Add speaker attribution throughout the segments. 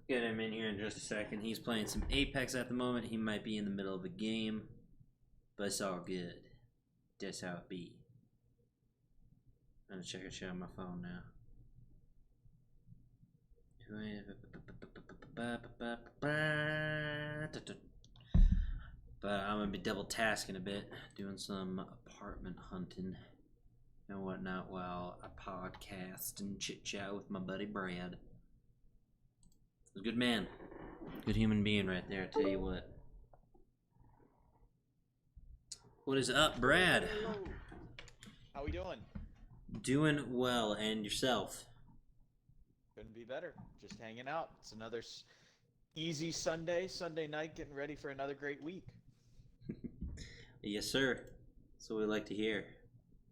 Speaker 1: Get him in here in just a second. He's playing some Apex at the moment. He might be in the middle of a game, but it's all good. That's how it be. I'm gonna check a shit on my phone now. But I'm gonna be double tasking a bit, doing some apartment hunting and whatnot while I podcast and chit chat with my buddy Brad. He's a good man, good human being right there. I tell you what. What is up, Brad?
Speaker 2: How we doing?
Speaker 1: Doing well, and yourself?
Speaker 2: Couldn't be better. Just hanging out. It's another easy Sunday night, getting ready for another great week.
Speaker 1: Yes, sir. That's what we like to hear.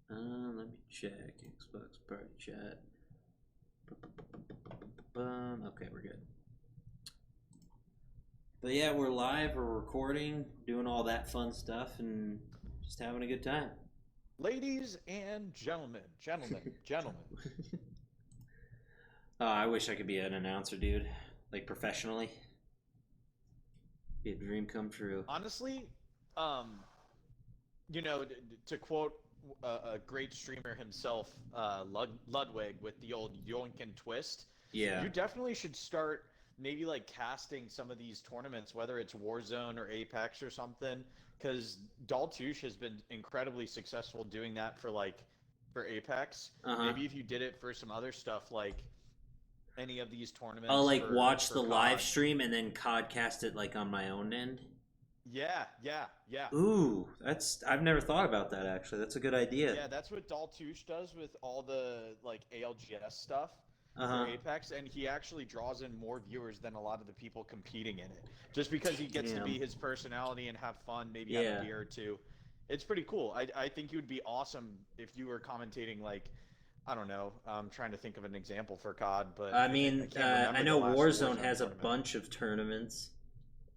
Speaker 1: Let me check. Xbox Party Chat. Okay, we're good. But yeah, we're live, we're recording, doing all that fun stuff, and just having a good time.
Speaker 2: Ladies and gentlemen.
Speaker 1: Oh, I wish I could be an announcer, dude. Like, professionally. Be a dream come true.
Speaker 2: Honestly, to quote a great streamer himself, Ludwig, with the old yoink and twist.
Speaker 1: Yeah.
Speaker 2: You definitely should start maybe like casting some of these tournaments, whether it's Warzone or Apex or something, because Daltouche has been incredibly successful doing that for Apex. Maybe if you did it for some other stuff, like any of these tournaments.
Speaker 1: I'll like watch the
Speaker 2: COD.
Speaker 1: live stream and then codcast it like on my own end.
Speaker 2: Yeah.
Speaker 1: Ooh, I've never thought about that actually. That's a good idea.
Speaker 2: Yeah, that's what Daltouche does with all the like ALGS stuff for Apex, and he actually draws in more viewers than a lot of the people competing in it. Just because he gets to be his personality and have fun, maybe have a beer or two. It's pretty cool. I think you would be awesome if you were commentating like, I don't know. I'm trying to think of an example for COD, but
Speaker 1: I mean, I know Warzone has a
Speaker 2: tournament.
Speaker 1: bunch of tournaments.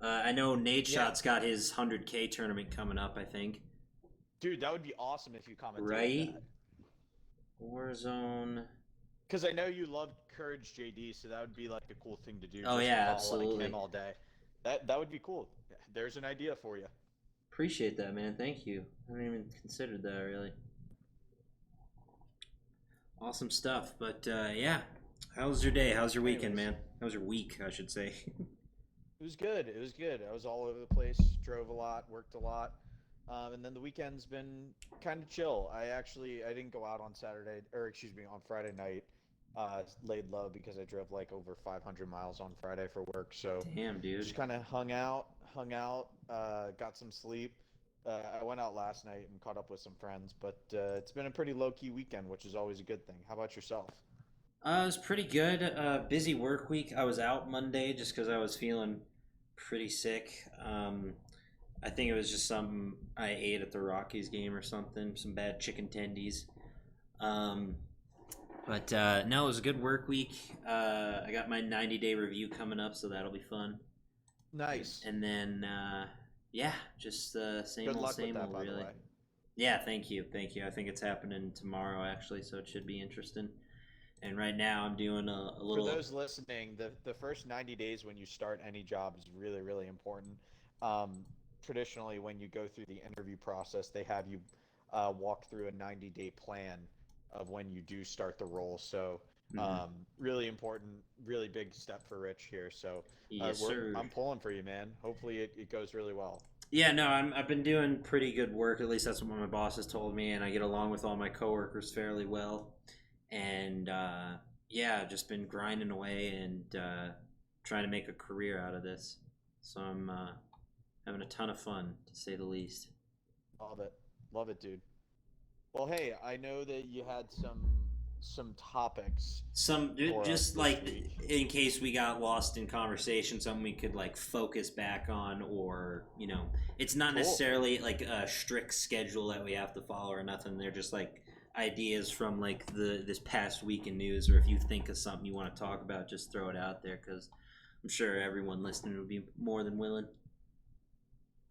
Speaker 1: I know Nadeshot's got his 100K tournament coming up, I think.
Speaker 2: Dude, that would be awesome if you commented.
Speaker 1: Right?
Speaker 2: That.
Speaker 1: Warzone.
Speaker 2: Because I know you love Courage JD, so that would be like a cool thing to do.
Speaker 1: Oh
Speaker 2: just
Speaker 1: yeah,
Speaker 2: to
Speaker 1: absolutely.
Speaker 2: Like him all day. That would be cool. There's an idea for you.
Speaker 1: Appreciate that, man. Thank you. I haven't even considered that really. Awesome stuff. But yeah, how was your day? How's your weekend, man? How was your week, I should say?
Speaker 2: It was good. I was all over the place. Drove a lot, worked a lot. And then the weekend's been kind of chill. I didn't go out on on Friday night. Laid low because I drove like over 500 miles on Friday for work. So
Speaker 1: damn, dude.
Speaker 2: Just kind of hung out, got some sleep. I went out last night and caught up with some friends, but it's been a pretty low-key weekend, which is always a good thing. How about yourself?
Speaker 1: It was pretty good. Busy work week. I was out Monday just because I was feeling pretty sick. I think it was just something I ate at the Rockies game or something. Some bad chicken tendies. But no, it was a good work week. I got my 90-day review coming up, so that'll be fun.
Speaker 2: Nice.
Speaker 1: And then, yeah, just same
Speaker 2: good
Speaker 1: old,
Speaker 2: luck
Speaker 1: same
Speaker 2: with that,
Speaker 1: old,
Speaker 2: by
Speaker 1: really.
Speaker 2: the way.
Speaker 1: Yeah, thank you. I think it's happening tomorrow, actually, so it should be interesting. And right now I'm doing a little...
Speaker 2: For those listening, the first 90 days when you start any job is really, really important. Traditionally, when you go through the interview process, they have you walk through a 90-day plan of when you do start the role. So really important, really big step for Rich here. So
Speaker 1: yes, sir.
Speaker 2: I'm pulling for you, man. Hopefully it goes really well.
Speaker 1: Yeah, no, I've been doing pretty good work. At least that's what my boss has told me, and I get along with all my coworkers fairly well. And yeah, just been grinding away and trying to make a career out of this. So I'm having a ton of fun, to say the least.
Speaker 2: Love it, dude. Well, hey, I know that you had some topics.
Speaker 1: Just like week. In case we got lost in conversation, something we could like focus back on, or it's not necessarily like a strict schedule that we have to follow or nothing. They're just like ideas from like this past week in news, or if you think of something you want to talk about, just throw it out there, because I'm sure everyone listening would be more than willing.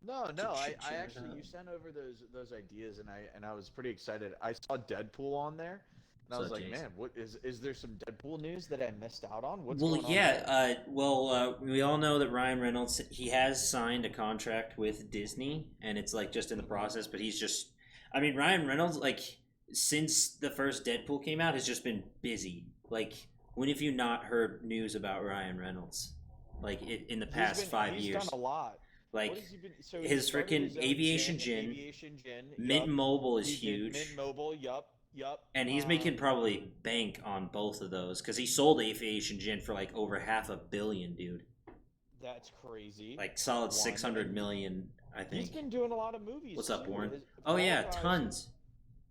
Speaker 2: No, I actually, you sent over those ideas, and I was pretty excited. I saw Deadpool on there, And I was like, man, what is there some Deadpool news that I missed out on? What's
Speaker 1: well,
Speaker 2: going on
Speaker 1: yeah. We all know that Ryan Reynolds, he has signed a contract with Disney, and it's like just in the process. But he's just, I mean, Ryan Reynolds, like since the first Deadpool came out, has just been busy. Like, when have you not heard news about Ryan Reynolds? Like in the past 5 years,
Speaker 2: he's done a lot.
Speaker 1: Like
Speaker 2: what has he been, so
Speaker 1: his freaking Aviation Gin, Mint Mobile is huge.
Speaker 2: Mint Mobile, yup.
Speaker 1: And he's making probably bank on both of those because he sold Aviation Gin for like over $500 million, dude.
Speaker 2: That's crazy.
Speaker 1: Like solid 600 million, I think.
Speaker 2: He's been doing a lot of movies.
Speaker 1: What's up, Warren?
Speaker 2: Guys,
Speaker 1: tons.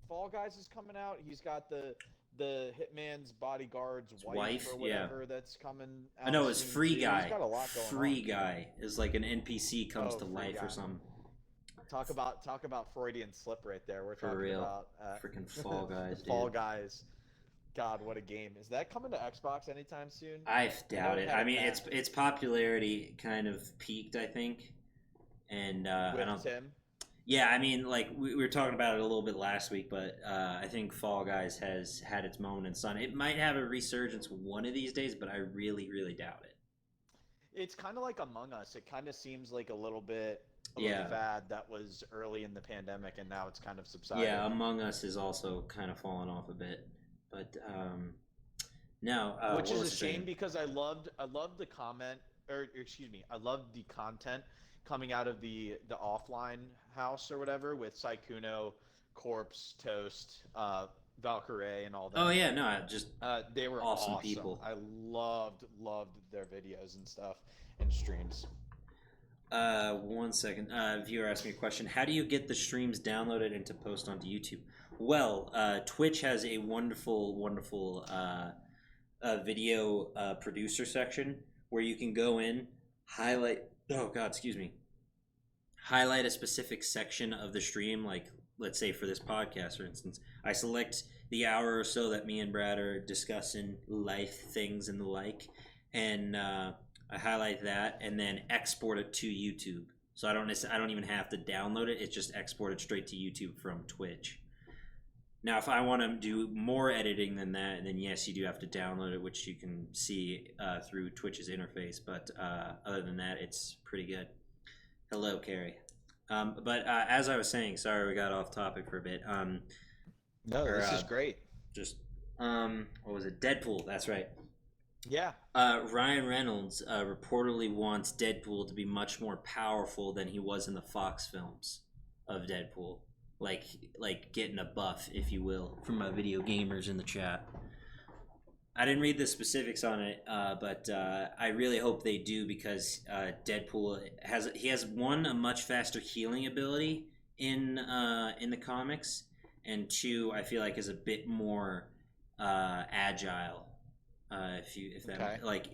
Speaker 2: Fall Guys is coming out. He's got the Hitman's Bodyguard's wife or whatever that's coming out.
Speaker 1: I know it's Free Guy.
Speaker 2: He's got a lot going
Speaker 1: Free on. Guy is like an NPC comes to life or something.
Speaker 2: Talk about Freudian slip right there. We're
Speaker 1: For
Speaker 2: talking
Speaker 1: real.
Speaker 2: about
Speaker 1: freaking Fall Guys.
Speaker 2: Fall Guys. God, what a game! Is that coming to Xbox anytime soon?
Speaker 1: I doubt it. I mean, its popularity kind of peaked, I think, and I don't.
Speaker 2: Tim?
Speaker 1: Yeah, I mean, like we were talking about it a little bit last week, but I think Fall Guys has had its moment in the sun. It might have a resurgence one of these days, but I really, really doubt it.
Speaker 2: It's kind of like Among Us. It kind of seems like a little bit. Fad that was early in the pandemic, and now it's kind of subsided.
Speaker 1: Yeah, Among Us is also kind of fallen off a bit, but no,
Speaker 2: which is a shame because I loved the comment, or excuse me, I loved the content coming out of the offline house or whatever with Saikuno, Corpse, Toast, Valkyrie, and all that.
Speaker 1: Oh yeah, no, just
Speaker 2: they were
Speaker 1: awesome people.
Speaker 2: I loved their videos and stuff and streams.
Speaker 1: 1 second. Viewer asked me a question. How do you get the streams downloaded and to post onto YouTube? Well, Twitch has a wonderful video producer section where you can go in, highlight a specific section of the stream. Like, let's say for this podcast, for instance, I select the hour or so that me and Brad are discussing life things and the like, and I highlight that and then export it to YouTube. So I don't even have to download it. It's just exported straight to YouTube from Twitch. Now, if I want to do more editing than that, then yes, you do have to download it, which you can see through Twitch's interface. But other than that, it's pretty good. Hello, Carrie. But as I was saying, sorry we got off topic for a bit.
Speaker 2: This is great.
Speaker 1: Just what was it? Deadpool. That's right.
Speaker 2: Yeah.
Speaker 1: Ryan Reynolds reportedly wants Deadpool to be much more powerful than he was in the Fox films of Deadpool. Like getting a buff, if you will, from my video gamers in the chat. I didn't read the specifics on it, but I really hope they do because Deadpool has a much faster healing ability in the comics, and two, I feel like is a bit more agile. If that
Speaker 2: okay.
Speaker 1: Like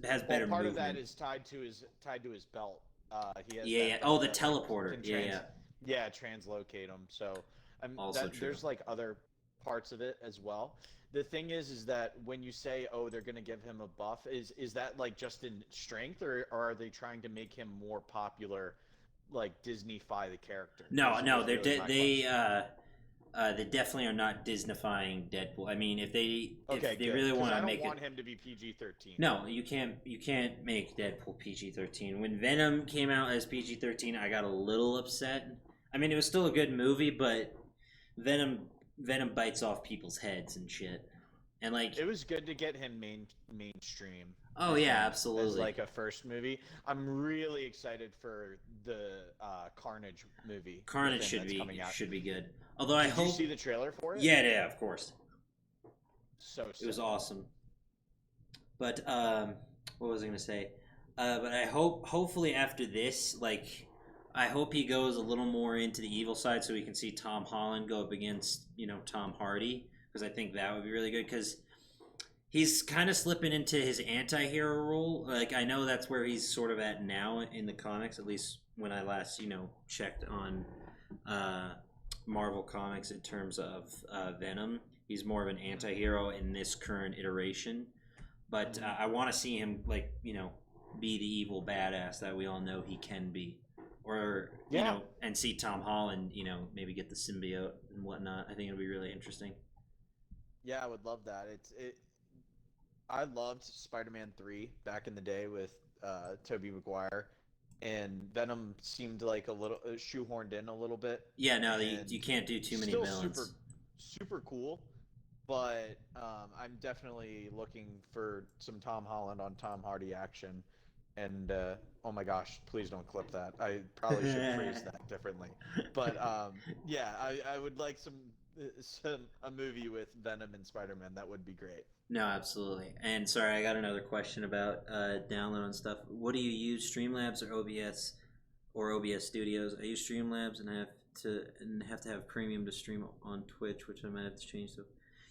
Speaker 1: has better
Speaker 2: part
Speaker 1: movement.
Speaker 2: of that is tied to his belt. He has
Speaker 1: the teleporter.
Speaker 2: Translocate him. So
Speaker 1: there's
Speaker 2: like other parts of it as well. The thing is that when you say, oh, they're going to give him a buff, is that like just in strength, or are they trying to make him more popular, like Disney-fy the character?
Speaker 1: No, they definitely are not Disney-fying Deadpool. I mean, if they really want to make it,
Speaker 2: I don't want him to be PG-13.
Speaker 1: No, you can't make Deadpool PG-13. When Venom came out as PG-13, I got a little upset. I mean, it was still a good movie, but Venom bites off people's heads and shit. And like,
Speaker 2: it was good to get him mainstream.
Speaker 1: Oh yeah, absolutely.
Speaker 2: As like a first movie. I'm really excited for the Carnage movie.
Speaker 1: Carnage should be good. Although I hope.
Speaker 2: Did you see the trailer for it?
Speaker 1: Yeah, of course.
Speaker 2: So
Speaker 1: it was awesome. But what was I gonna say? But I hopefully after this, like, I hope he goes a little more into the evil side, so we can see Tom Holland go up against Tom Hardy, because I think that would be really good. Because he's kind of slipping into his anti-hero role. Like, I know that's where he's sort of at now in the comics, at least when I last checked on Marvel Comics in terms of Venom. He's more of an anti-hero in this current iteration, but I want to see him be the evil badass that we all know he can be, or and see Tom Holland maybe get the symbiote and whatnot. I think it'll be really interesting.
Speaker 2: Yeah, I would love that. I loved Spider-Man 3 back in the day with Tobey Maguire, and Venom seemed like a little shoehorned in a little bit,
Speaker 1: Yeah, no, you
Speaker 2: and
Speaker 1: can't do too many
Speaker 2: still super
Speaker 1: villains.
Speaker 2: super cool. But I'm definitely looking for some Tom Holland on Tom Hardy action. And oh my gosh, please don't clip that. I probably should phrase that differently. But yeah, I would like some a movie with Venom and Spider-Man. That would be great.
Speaker 1: No, absolutely. And sorry, I got another question about downloading stuff. What do you use, Streamlabs or OBS or OBS Studios? I use Streamlabs and have to have premium to stream on Twitch, which I might have to change. So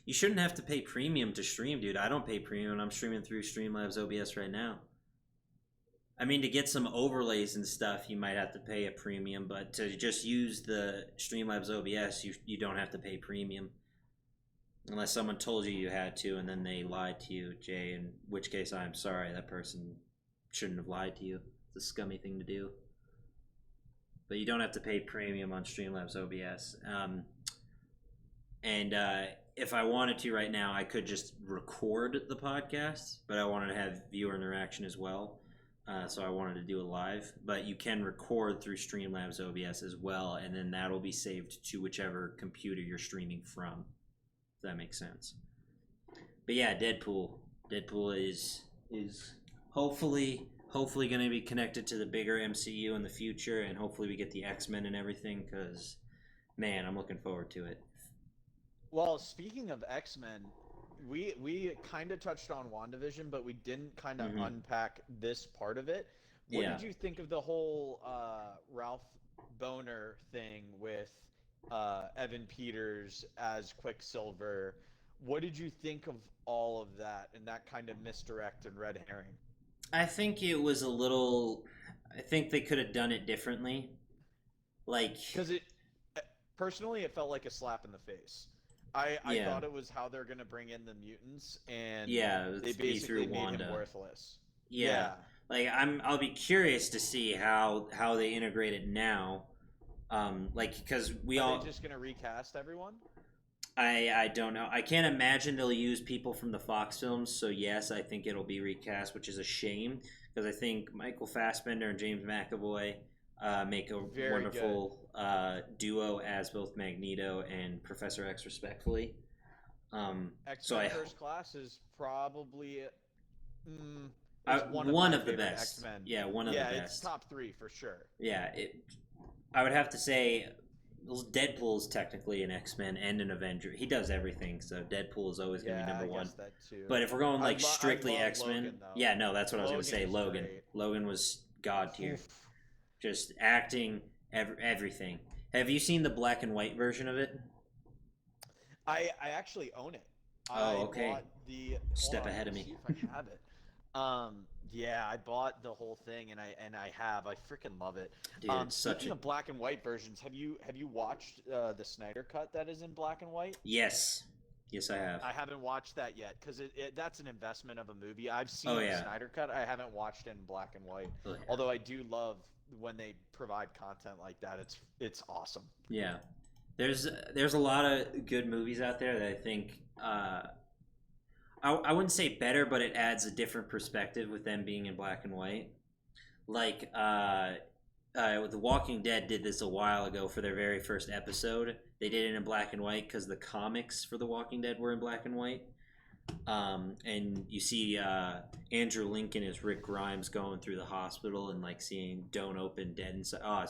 Speaker 1: you shouldn't have to pay premium to stream, dude. I don't pay premium, and I'm streaming through Streamlabs OBS right now. I mean, to get some overlays and stuff, you might have to pay a premium, but to just use the Streamlabs OBS, you don't have to pay premium. Unless someone told you you had to, and then they lied to you, Jay, in which case I'm sorry, that person shouldn't have lied to you. It's a scummy thing to do. But you don't have to pay premium on Streamlabs OBS. And if I wanted to right now, I could just record the podcast, but I wanted to have viewer interaction as well. So I wanted to do it live. But you can record through Streamlabs OBS as well, and then that'll be saved to whichever computer you're streaming from. If that makes sense. But yeah, Deadpool. Deadpool is hopefully going to be connected to the bigger MCU in the future, and hopefully we get the X-Men and everything, because, man, I'm looking forward to it.
Speaker 2: Well, speaking of X-Men, we kind of touched on WandaVision, but we didn't kind of unpack this part of it. What did you think of the whole Ralph Boner thing with Evan Peters as Quicksilver? What did you think of all of that and that kind of misdirect and red herring?
Speaker 1: I think it was a little. I think they could have done it differently. Like,
Speaker 2: because personally, it felt like a slap in the face. I thought it was how they're going to bring in the mutants, and they basically made him worthless.
Speaker 1: Yeah. Like I'll be curious to see how they integrate it now. Because
Speaker 2: Are they just going to recast everyone?
Speaker 1: I don't know. I can't imagine they'll use people from the Fox films. So yes, I think it'll be recast, which is a shame because I think Michael Fassbender and James McAvoy make a wonderful duo as both Magneto and Professor X, respectfully.
Speaker 2: X-Men First Class is probably
Speaker 1: one of the best.
Speaker 2: X-Men.
Speaker 1: Yeah, one of the best.
Speaker 2: Yeah, it's top 3 for sure.
Speaker 1: Yeah, I would have to say Deadpool is technically an X-Men and an Avenger. He does everything, so Deadpool is always going to be number one.
Speaker 2: That too.
Speaker 1: But if we're going strictly X-Men, that's what I was going to say. Logan.
Speaker 2: Great.
Speaker 1: Logan was god tier. Just acting, everything. Have you seen the black and white version of it?
Speaker 2: I actually own it.
Speaker 1: Okay.
Speaker 2: I bought the
Speaker 1: step ahead of me.
Speaker 2: See if I have it. Yeah, I bought the whole thing, and I freaking love it.
Speaker 1: Dude,
Speaker 2: speaking of black and white versions, have you watched the Snyder cut that is in black and white?
Speaker 1: Yes, I have.
Speaker 2: I haven't watched that yet because that's an investment of a movie. I've seen the Snyder cut. I haven't watched it in black and white. Oh, yeah. Although I do love when they provide content like that. It's awesome.
Speaker 1: Yeah, there's a lot of good movies out there that I think. I wouldn't say better, but it adds a different perspective with them being in black and white. Like, The Walking Dead did this a while ago for their very first episode. They did it in black and white because the comics for The Walking Dead were in black and white. And you see Andrew Lincoln as Rick Grimes going through the hospital and like seeing "Don't Open, Dead Inside."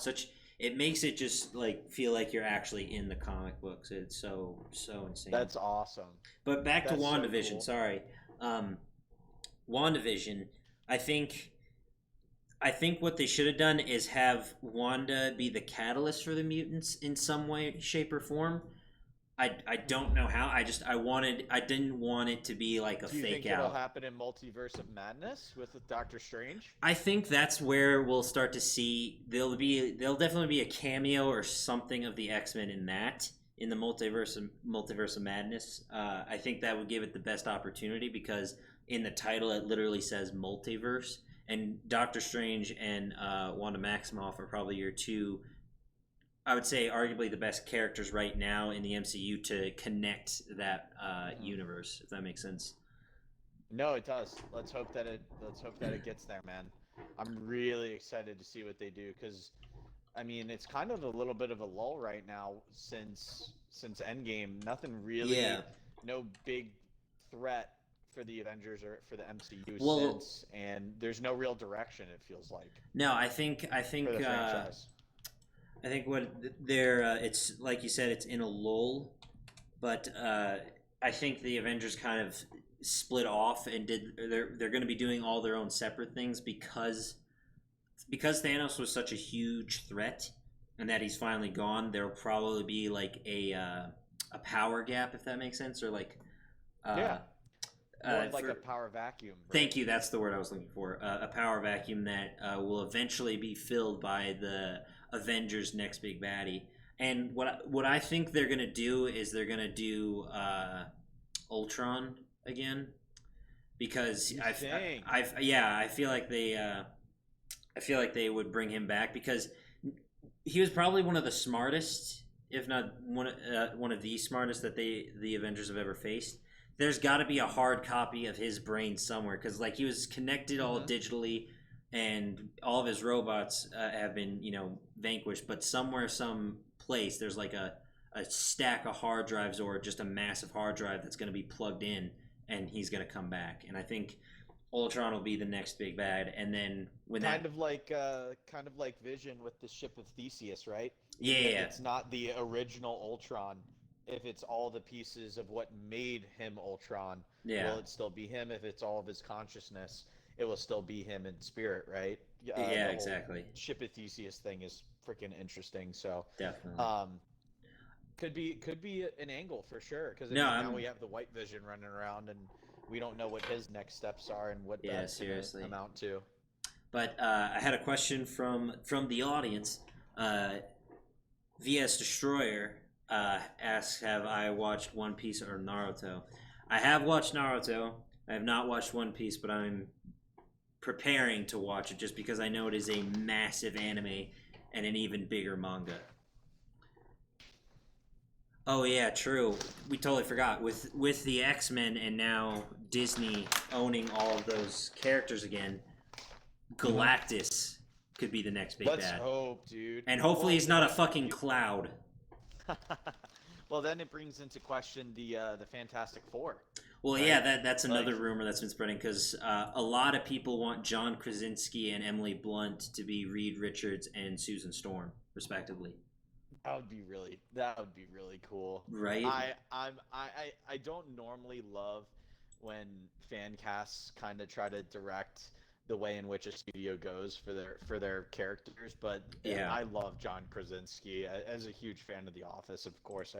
Speaker 1: It makes it just like feel like you're actually in the comic books. It's so insane.
Speaker 2: That's awesome.
Speaker 1: But back to WandaVision. So cool. Sorry, WandaVision. I think what they should have done is have Wanda be the catalyst for the mutants in some way, shape, or form. I don't know how. I didn't want it to be like a fake out. Do you think it'll
Speaker 2: happen in Multiverse of Madness with Doctor Strange?
Speaker 1: I think that's where we'll start to see there'll definitely be a cameo or something of the X-Men in the Multiverse of Madness. I think that would give it the best opportunity because in the title it literally says multiverse, and Doctor Strange and Wanda Maximoff are probably your two I would say arguably the best characters right now in the MCU to connect that universe, if that makes sense.
Speaker 2: No, it does. Let's hope that it gets there, man. I'm really excited to see what they do because, I mean, it's kind of a little bit of a lull right now since Endgame. Nothing really, no big threat for the Avengers or for the MCU since, and there's no real direction. It feels like.
Speaker 1: No, I think for the franchise. I think what they're it's like you said, it's in a lull, but I think the Avengers kind of split off and they're going to be doing all their own separate things because Thanos was such a huge threat and that he's finally gone. There'll probably be like a power gap, if that makes sense, or like
Speaker 2: like a power vacuum. Right?
Speaker 1: Thank you. That's the word I was looking for. A power vacuum that will eventually be filled by the Avengers' next big baddie. And what I think they're gonna do is they're gonna do Ultron again, because I feel like they would bring him back because he was probably one of the smartest, if not one of the smartest that the Avengers have ever faced. There's got to be a hard copy of his brain somewhere because like he was connected all digitally, and all of his robots have been vanquished. But somewhere, some place, there's like a stack of hard drives or just a massive hard drive that's going to be plugged in, and he's going to come back. And I think Ultron will be the next big bad. And then when
Speaker 2: kind of like Vision with the ship of Theseus, right?
Speaker 1: Yeah,
Speaker 2: it's not the original Ultron. If it's all the pieces of what made him Ultron, will it still be him? If it's all of his consciousness, it will still be him in spirit, right?
Speaker 1: Yeah, exactly.
Speaker 2: Ship of Theseus thing is freaking interesting. So
Speaker 1: definitely,
Speaker 2: could be an angle for sure. Because now we have the White Vision running around, and we don't know what his next steps are and what that's going to amount to.
Speaker 1: But I had a question from the audience. VS Destroyer asks, have I watched One Piece or Naruto? I have watched Naruto. I have not watched One Piece, but I'm preparing to watch it just because I know it is a massive anime and an even bigger manga. Oh yeah, true. We totally forgot. With the X-Men and now Disney owning all of those characters again, Galactus could be the next big bad.
Speaker 2: Let's hope, dude.
Speaker 1: And hopefully he's not a fucking cloud.
Speaker 2: Well, then it brings into question the Fantastic Four.
Speaker 1: Well, right? Yeah, that's another rumor that's been spreading because a lot of people want John Krasinski and Emily Blunt to be Reed Richards and Susan Storm, respectively.
Speaker 2: That would be really cool,
Speaker 1: right?
Speaker 2: I don't normally love when fan casts kind of try to direct the way in which a studio goes for their characters, but yeah, I love John Krasinski. As a huge fan of The Office, of course,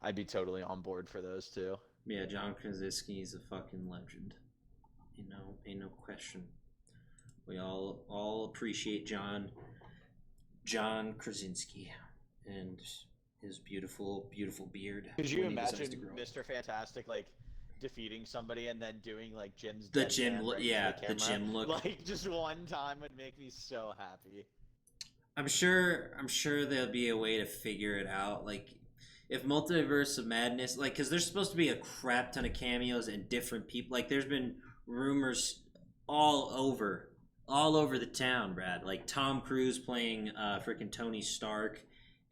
Speaker 2: I'd be totally on board for those two.
Speaker 1: Yeah, John Krasinski is a fucking legend. Ain't no question. We all appreciate John Krasinski and his beautiful beard.
Speaker 2: Could you imagine Mr. Fantastic defeating somebody and then doing Jim's
Speaker 1: the gym look
Speaker 2: like just one time would make me so happy.
Speaker 1: I'm sure there'll be a way to figure it out, if Multiverse of Madness, because there's supposed to be a crap ton of cameos and different people. There's been rumors all over the town, Brad, Tom Cruise playing freaking Tony Stark,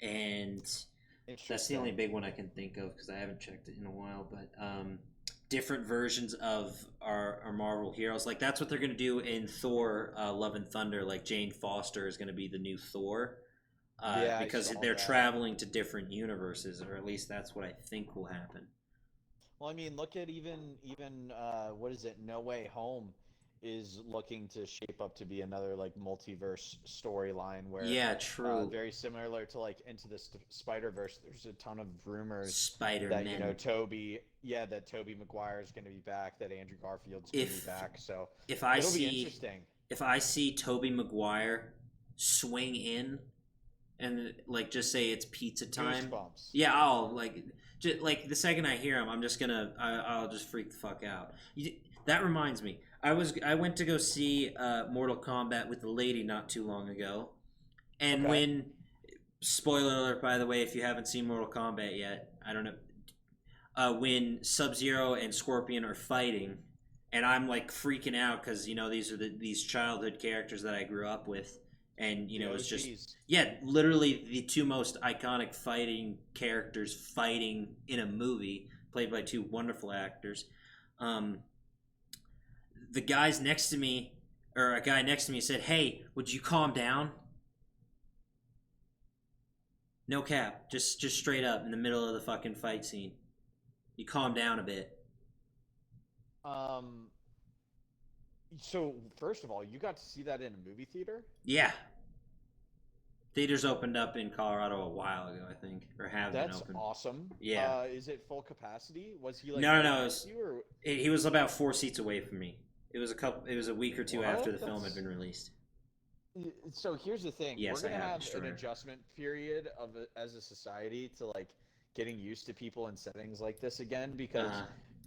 Speaker 1: and that's the only big one I can think of because I haven't checked it in a while, but different versions of our Marvel heroes. That's what they're going to do in Thor Love and Thunder. Jane Foster is going to be the new Thor because they're traveling to different universes, or at least that's what I think will happen.
Speaker 2: Well, I mean, look at even what is it? No Way Home is looking to shape up to be another multiverse storyline where
Speaker 1: true,
Speaker 2: very similar to Into the Spider-Verse. There's a ton of rumors
Speaker 1: Spider-Man
Speaker 2: that Tobey Maguire is going to be back, that Andrew Garfield's going to be back. So it'll be interesting. If
Speaker 1: I see Tobey Maguire swing in and just say it's pizza time,
Speaker 2: goosebumps.
Speaker 1: Yeah, I'll the second I hear him, I'm just gonna I'll just freak the fuck out. That reminds me. I went to go see Mortal Kombat with the lady not too long ago, and when spoiler alert, by the way, if you haven't seen Mortal Kombat yet, I don't know. When Sub-Zero and Scorpion are fighting, and I'm like freaking out because these are these childhood characters that I grew up with, and it's just literally the two most iconic fighting characters fighting in a movie, played by two wonderful actors. The guys next to me, or a guy next to me, said, "Hey, would you calm down?" No cap, just straight up in the middle of the fucking fight scene. You calm down a bit.
Speaker 2: So first of all, you got to see that in a movie theater?
Speaker 1: Yeah. Theaters opened up in Colorado a while ago, I think, or have been open.
Speaker 2: That's awesome.
Speaker 1: Yeah.
Speaker 2: Is it full capacity? Was he like
Speaker 1: No. He was about 4 seats away from me. It was a week or two after the film had been released.
Speaker 2: So here's the thing.
Speaker 1: Yes,
Speaker 2: we're gonna have an adjustment period as a society to like getting used to people in settings like this again, because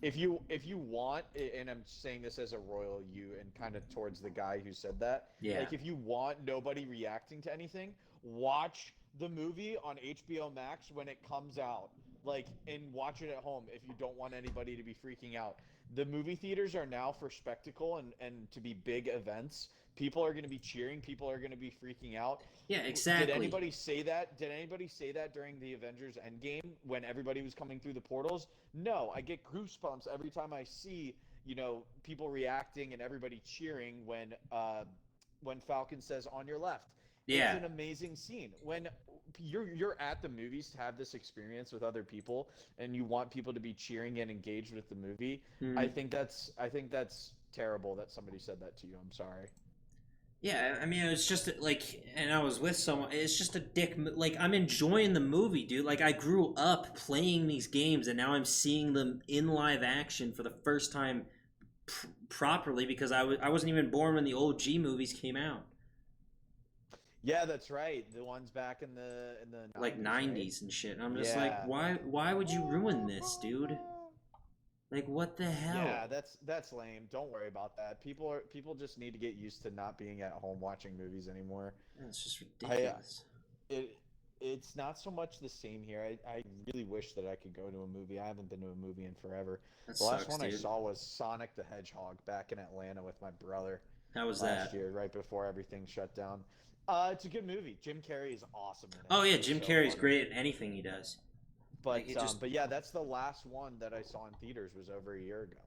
Speaker 2: if you want, and I'm saying this as a royal you and kind of towards the guy who said that, like if you want nobody reacting to anything, watch the movie on HBO Max when it comes out, and watch it at home if you don't want anybody to be freaking out. The movie theaters are now for spectacle and to be big events. People are going to be cheering. People are going to be freaking out.
Speaker 1: Yeah, exactly.
Speaker 2: Did anybody say that? Did anybody say that during the Avengers Endgame when everybody was coming through the portals? No, I get goosebumps every time I see, people reacting and everybody cheering when Falcon says "on your left."
Speaker 1: Yeah.
Speaker 2: It's an amazing scene. When you're at the movies to have this experience with other people and you want people to be cheering and engaged with the movie, I think that's terrible that somebody said that to you. I'm sorry.
Speaker 1: Yeah, I mean, it was just and I was with someone. It's just a dick. I'm enjoying the movie, dude. I grew up playing these games, and now I'm seeing them in live action for the first time properly because I wasn't even born when the OG movies came out.
Speaker 2: Yeah, that's right. The ones back in the 90s,
Speaker 1: 90s
Speaker 2: right?
Speaker 1: And shit. And I'm just why would you ruin this, dude? What the hell?
Speaker 2: Yeah, that's lame. Don't worry about that. People just need to get used to not being at home watching movies anymore.
Speaker 1: It's just ridiculous.
Speaker 2: It's not so much the same here. I really wish that I could go to a movie. I haven't been to a movie in forever. The last one I saw was Sonic the Hedgehog back in Atlanta with my brother.
Speaker 1: How was that?
Speaker 2: Last year, right before everything shut down. It's a good movie. Jim Carrey is awesome in it.
Speaker 1: Oh yeah, Jim Carrey's great at anything he does.
Speaker 2: But yeah, that's the last one that I saw in theaters was over a year ago.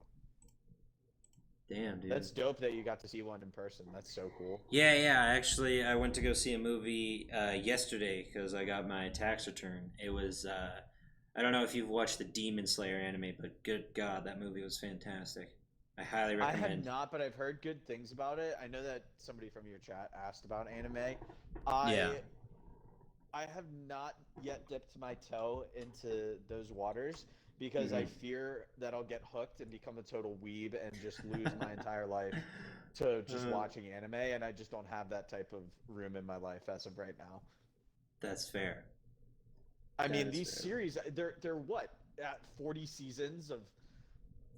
Speaker 1: Damn, dude.
Speaker 2: That's dope that you got to see one in person. That's so cool.
Speaker 1: Yeah. Actually, I went to go see a movie yesterday because I got my tax return. It was, I don't know if you've watched the Demon Slayer anime, but good God, that movie was fantastic. I highly recommend.
Speaker 2: I have not, but I've heard good things about it. I know that somebody from your chat asked about anime. I have not yet dipped my toe into those waters because I fear that I'll get hooked and become a total weeb and just lose my entire life to just watching anime, and I just don't have that type of room in my life as of right now.
Speaker 1: That's fair.
Speaker 2: I mean, these series, they're what, at 40 seasons of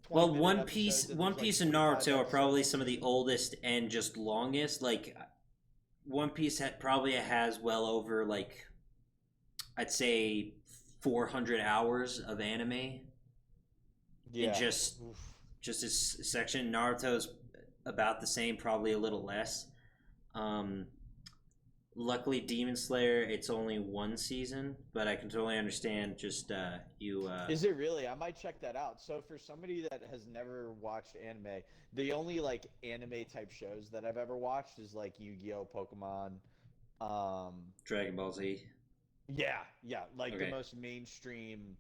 Speaker 2: 20
Speaker 1: Well, One Piece and Naruto are probably some of the oldest and just longest. One Piece probably has well over I'd say 400 hours of anime. Yeah. In just this section. Naruto's about the same, probably a little less. Luckily, Demon Slayer, it's only one season, but I can totally understand you...
Speaker 2: Is it really? I might check that out. So for somebody that has never watched anime, the only anime type shows that I've ever watched is Yu-Gi-Oh!, Pokemon,
Speaker 1: Dragon Ball Z.
Speaker 2: Yeah, the most mainstream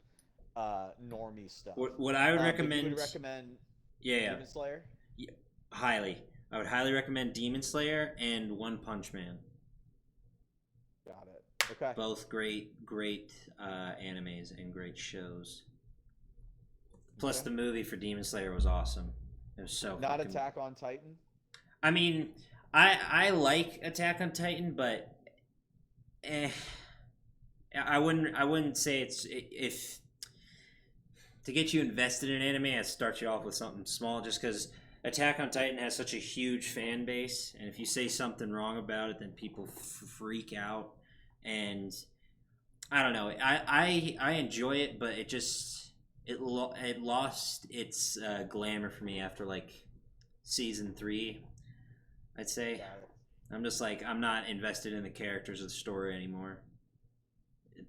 Speaker 2: normie stuff.
Speaker 1: What I would recommend...
Speaker 2: You would recommend Demon Slayer?
Speaker 1: Yeah, highly. I would highly recommend Demon Slayer and One Punch Man.
Speaker 2: Got it. Okay.
Speaker 1: Both great animes and great shows. Plus, the movie for Demon Slayer was awesome. It was so
Speaker 2: not Attack on Titan?
Speaker 1: I mean, I like Attack on Titan, but I wouldn't say if to get you invested in anime, I'd start you off with something small, just because Attack on Titan has such a huge fan base, and if you say something wrong about it, then people freak out, and I don't know. I enjoy it, but it lost its glamour for me after like season 3. I'd say I'm just like I'm not invested in the characters of the story anymore.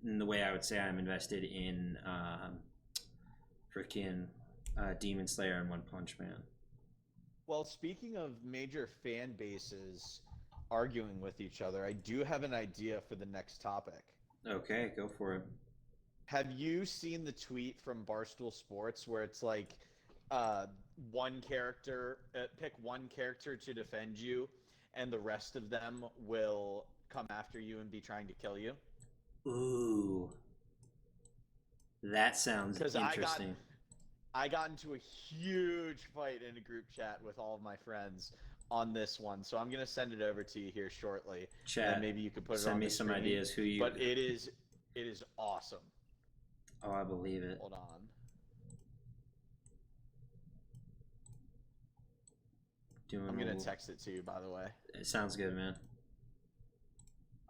Speaker 1: In the way I would say I'm invested in freaking Demon Slayer and One Punch Man.
Speaker 2: Well, speaking of major fan bases arguing with each other, I do have an idea for the next topic.
Speaker 1: Okay, go for it.
Speaker 2: Have you seen the tweet from Barstool Sports where it's like one character, pick one character to defend you, and the rest of them will come after you and be trying to kill you?
Speaker 1: Ooh. That sounds interesting.
Speaker 2: I got into a huge fight in a group chat with all of my friends on this one, so I'm gonna send it over to you here shortly.
Speaker 1: Chat.
Speaker 2: And maybe you could put it on.
Speaker 1: Send me some ideas.
Speaker 2: But it is awesome.
Speaker 1: Oh, I believe it.
Speaker 2: Hold on. I'm gonna text it to you, by the way.
Speaker 1: It sounds good, man.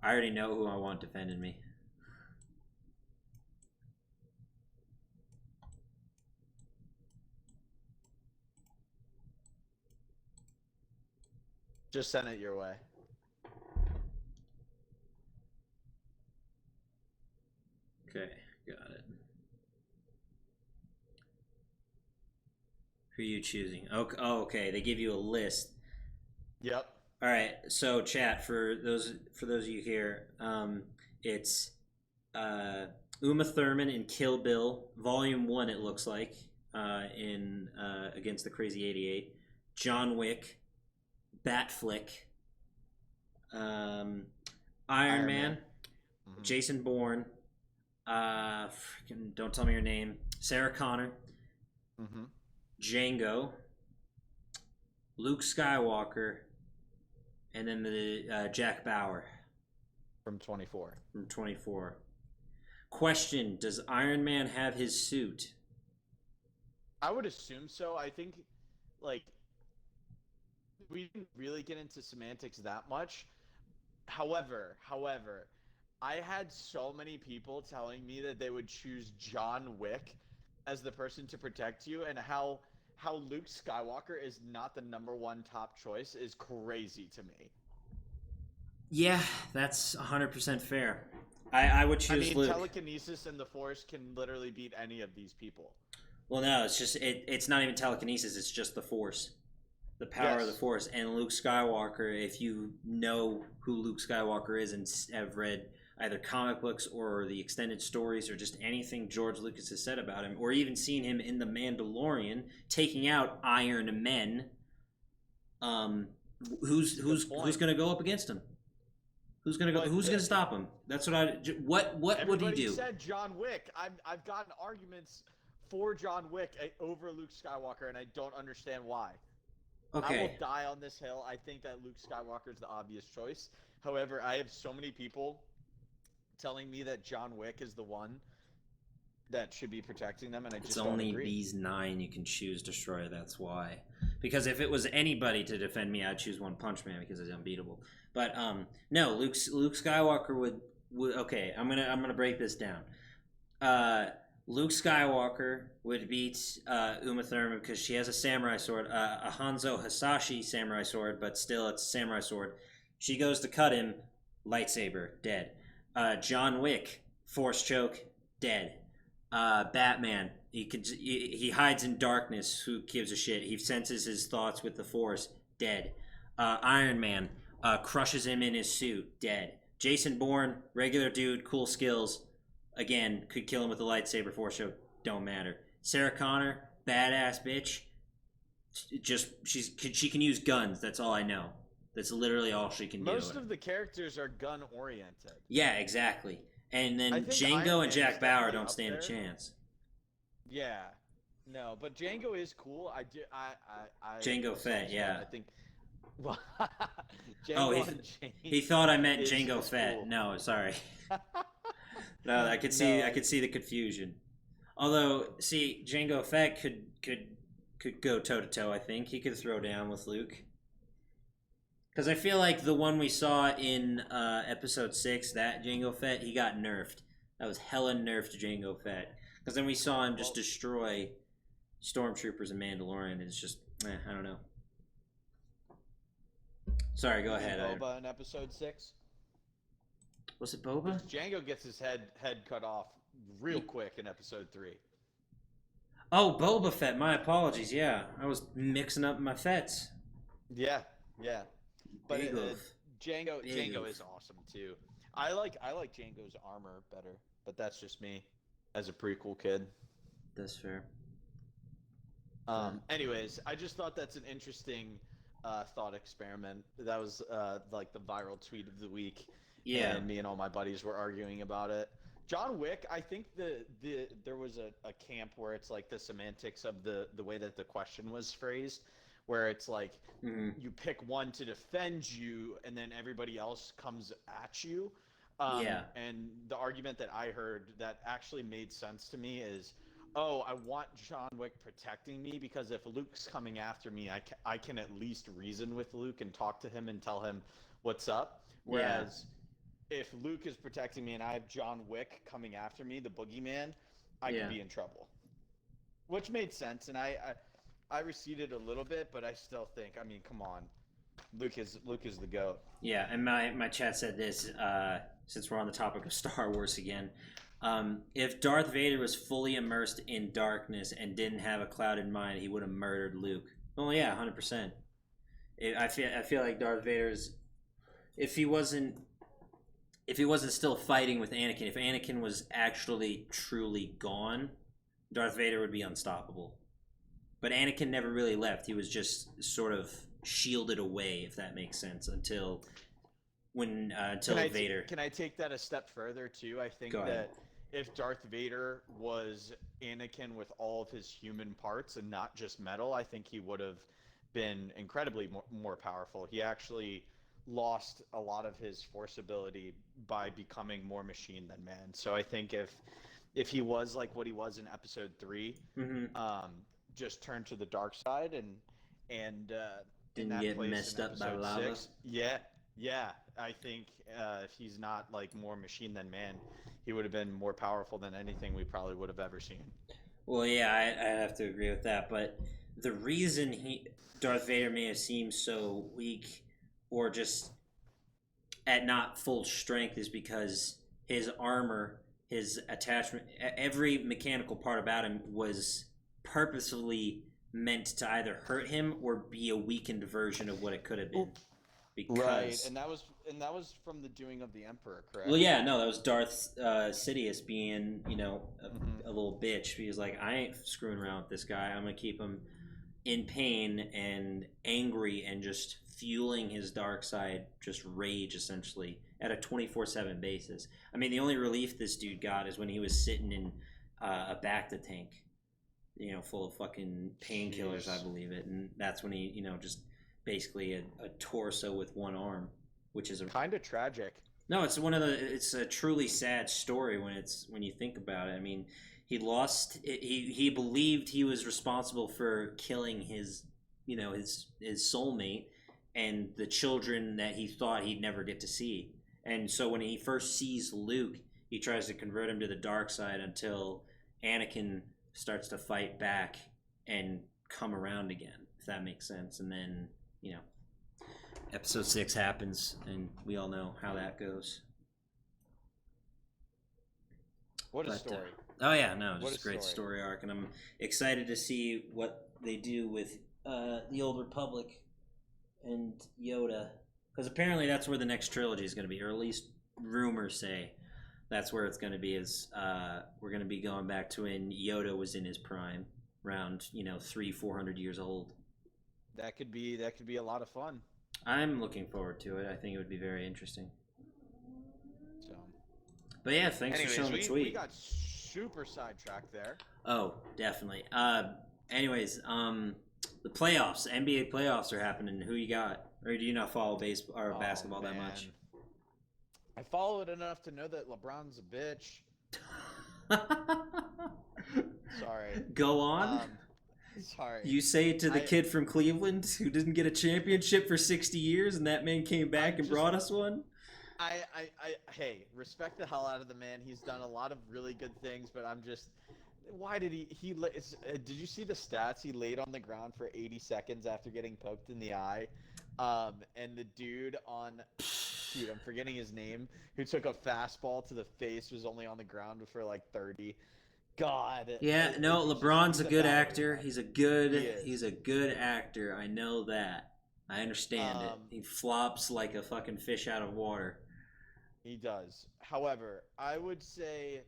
Speaker 1: I already know who I want defending me.
Speaker 2: Just send it your way.
Speaker 1: Okay, got it. Who are you choosing? Oh, okay. They give you a list.
Speaker 2: Yep.
Speaker 1: All right. So, chat for those of you here, it's Uma Thurman in Kill Bill Volume 1. It looks like in Against the Crazy 88. John Wick, Batflick, Iron Man. Mm-hmm. Jason Bourne. Don't tell me your name. Sarah Connor.
Speaker 2: Mm-hmm.
Speaker 1: Django, Luke Skywalker, and then the Jack Bauer
Speaker 2: from 24.
Speaker 1: From 24. Question: does Iron Man have his suit?
Speaker 2: I would assume so. I think, like, we didn't really get into semantics that much. However, I had so many people telling me that they would choose John Wick as the person to protect you, and how Luke Skywalker is not the #1 top choice is crazy to me.
Speaker 1: Yeah, that's 100% fair. I would choose Luke.
Speaker 2: Telekinesis and the Force can literally beat any of these people.
Speaker 1: Well, no, it's just it's not even telekinesis. It's just the Force, the power of the Force. And Luke Skywalker, if you know who Luke Skywalker is and have read either comic books or the extended stories or just anything George Lucas has said about him, or even seen him in The Mandalorian taking out Iron Men, who's going to go up against him? Who's going to go? Who's going to stop him? That's what would he do?
Speaker 2: Everybody said John Wick. I've gotten arguments for John Wick over Luke Skywalker, and I don't understand why.
Speaker 1: Okay.
Speaker 2: I will die on this hill. I think that Luke Skywalker is the obvious choice. However, I have so many people telling me that John Wick is the one that should be protecting them, and I just don't agree.
Speaker 1: It's only these 9 you can choose Destroyer. That's why. Because if it was anybody to defend me, I'd choose One Punch Man because it's unbeatable. But no, Luke Skywalker would. Okay, I'm gonna break this down. Luke Skywalker would beat Uma Thurman because she has a samurai sword, a Hanzo Hasashi samurai sword, but still it's a samurai sword. She goes to cut him, lightsaber, dead. John Wick, force choke, dead. Batman, he hides in darkness. Who gives a shit? He senses his thoughts with the Force, dead. Iron Man crushes him in his suit, dead. Jason Bourne, regular dude, cool skills. Again, could kill him with a lightsaber, force choke, don't matter. Sarah Connor, badass bitch. She can use guns. That's all I know. That's literally all she can do.
Speaker 2: Most of the characters are gun oriented.
Speaker 1: Yeah, exactly. And then Django and Jack Bauer don't stand a chance.
Speaker 2: Yeah, no, but Django is cool.
Speaker 1: Django Fett, yeah.
Speaker 2: I think. Well, Django
Speaker 1: he thought I meant Django Fett. Cool. No, sorry. No, I could see the confusion. Although, see, Django Fett could go toe to toe. I think he could throw down with Luke. Because I feel like the one we saw in episode 6, that Django Fett, he got nerfed. That was hella nerfed Jango Fett. Because then we saw him just destroy stormtroopers and Mandalorian. It's just, I don't know. Sorry, go ahead.
Speaker 2: Boba in episode 6.
Speaker 1: Was it Boba?
Speaker 2: Jango gets his head cut off real quick in episode 3.
Speaker 1: Oh, Boba Fett. My apologies. Yeah, I was mixing up my Fetts.
Speaker 2: Yeah. But Jango is awesome too. I like Jango's armor better, but that's just me as a prequel kid.
Speaker 1: That's fair.
Speaker 2: Anyways, I just thought that's an interesting thought experiment. That was like the viral tweet of the week.
Speaker 1: Yeah.
Speaker 2: And me and all my buddies were arguing about it. John Wick, I think there was a camp where it's like the semantics of the way that the question was phrased, where it's like you pick one to defend you and then everybody else comes at you. And the argument that I heard that actually made sense to me is, oh, I want John Wick protecting me because if Luke's coming after me, I can at least reason with Luke and talk to him and tell him what's up. Whereas if Luke is protecting me and I have John Wick coming after me, the boogeyman, I could be in trouble. Which made sense, and I receded a little bit, but I still think, I mean, come on. Luke is the GOAT.
Speaker 1: Yeah, and my chat said this, since we're on the topic of Star Wars again. If Darth Vader was fully immersed in darkness and didn't have a clouded mind, he would have murdered Luke. Oh yeah, 100%. I feel like Darth Vader's, if he wasn't still fighting with Anakin, if Anakin was actually truly gone, Darth Vader would be unstoppable. But Anakin never really left. He was just sort of shielded away, if that makes sense, until Vader.
Speaker 2: Can I take that a step further too? I think that if Darth Vader was Anakin with all of his human parts and not just metal, I think he would have been incredibly more powerful. He actually lost a lot of his force ability by becoming more machine than man. So I think if he was like what he was in episode 3, just turned to the dark side and
Speaker 1: didn't get messed up by lava.
Speaker 2: 6, yeah. I think if he's not like more machine than man, he would have been more powerful than anything we probably would have ever seen.
Speaker 1: Well, yeah, I have to agree with that. But the reason Darth Vader may have seemed so weak or just at not full strength is because his armor, his attachment, every mechanical part about him was purposefully meant to either hurt him or be a weakened version of what it could have been.
Speaker 2: Right, and that was from the doing of the Emperor, correct?
Speaker 1: Well, yeah, no, that was Darth Sidious being, a little bitch. He was like, I ain't screwing around with this guy. I'm gonna keep him in pain and angry and just fueling his dark side, just rage essentially at a 24/7 basis. I mean, the only relief this dude got is when he was sitting in a Bacta tank, full of fucking painkillers, I believe it, and that's when he, just basically a torso with one arm, which is
Speaker 2: kind of tragic.
Speaker 1: No, it's a truly sad story when you think about it. I mean, he lost. He believed he was responsible for killing his soulmate and the children that he thought he'd never get to see. And so when he first sees Luke, he tries to convert him to the dark side until Anakin starts to fight back and come around again, if that makes sense. And then, episode 6 happens, and we all know how that goes.
Speaker 2: What a story.
Speaker 1: Just a great story arc, and I'm excited to see what they do with the Old Republic and Yoda, because apparently that's where the next trilogy is going to be, or at least rumors say that's where it's going to be. Is we're going to be going back to when Yoda was in his prime, around 300-400 years old.
Speaker 2: That could be a lot of fun.
Speaker 1: I'm looking forward to it. I think it would be very interesting.
Speaker 2: So,
Speaker 1: but yeah, thanks for showing the tweet.
Speaker 2: We got super sidetracked there.
Speaker 1: Oh, definitely. Anyways, the playoffs, NBA playoffs are happening. Who you got? Or do you not follow baseball or basketball that much?
Speaker 2: I follow it enough to know that LeBron's a bitch. Sorry.
Speaker 1: Go on.
Speaker 2: Sorry.
Speaker 1: You say it to the kid from Cleveland who didn't get a championship for 60 years, and that man came back and brought us one?
Speaker 2: Hey, respect the hell out of the man. He's done a lot of really good things, but I'm just, why did did you see the stats? He laid on the ground for 80 seconds after getting poked in the eye. And the dude shoot, I'm forgetting his name, who took a fastball to the face was only on the ground for like 30. God.
Speaker 1: Yeah, no, LeBron's a
Speaker 2: he's a
Speaker 1: good
Speaker 2: battery
Speaker 1: actor.
Speaker 2: man.
Speaker 1: He's a
Speaker 2: He
Speaker 1: good
Speaker 2: is.
Speaker 1: he's a good actor. I know that. I understand it.
Speaker 2: Um,
Speaker 1: He flops like a fucking fish out of water.
Speaker 2: he does. However, I would say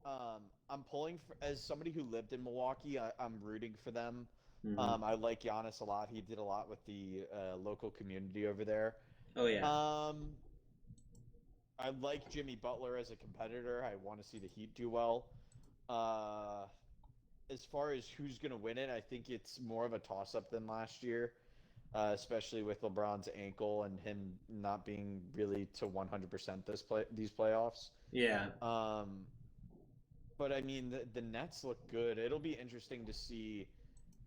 Speaker 2: I'm pulling for, as somebody who lived in Milwaukee. I'm rooting for them.
Speaker 1: Hmm.
Speaker 2: I like Giannis a lot. He did a lot with the local community over there.
Speaker 1: Oh yeah.
Speaker 2: Um, I like Jimmy Butler as a competitor. I want to see the Heat do well. Uh, as far as who's going to win it, I think it's more of a toss-up than last year, especially with LeBron's ankle and him not being really to 100% these playoffs.
Speaker 1: Yeah.
Speaker 2: Um, but I mean, the Nets look good. It'll be interesting to see